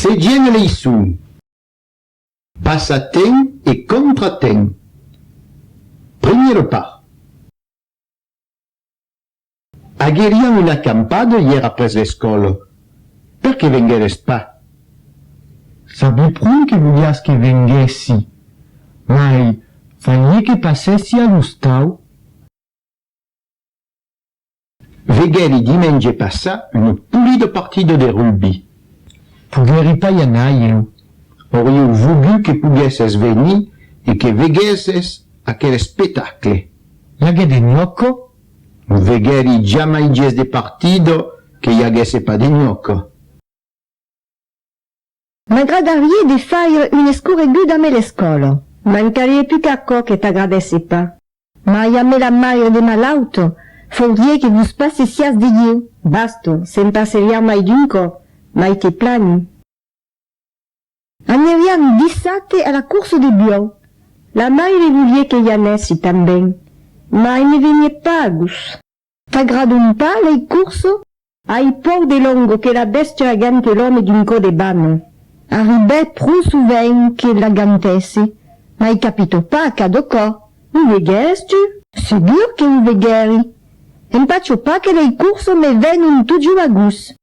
Se gen leissun. Passatemp e contratemp. Premier pas. Hagueriam una acampada hier après l'escola. Per che venguerest pas? Sabia prun che volias che vengessi, mai fagnè che passessi all'ustau. Vegheri dimenge passa una pulida partida de rugby. Pogueri pas y anar, Auriu voulu que poguesses venir e que veguesses aquel spectacle. Y'hagué de gnocco, Vegheri jamais dies de partido que hi haguesse pas de gnocco. M'agradarie de faire une scorreguda a l'escola. Mancaria più qu'acco che t'agradesse pas. Ma a me la mare de malauto, faudrie que vous passessias de io. Basto, sen passeria mai dunco, mai te plani. Aneriam dissate alla corso de bio. La mare volie che y anessi tamben. Ma ne venie pagus. T'aggradon pas le corso? Hai por de longo che la bestia agante l'homme dunco de bano. Arribè pro souvent che la gantessi. Ma hai capito pas cadoco? Un veghestu? Sigur che un vegheri. Empaccio pas che le corso me ven un tugiu a gus.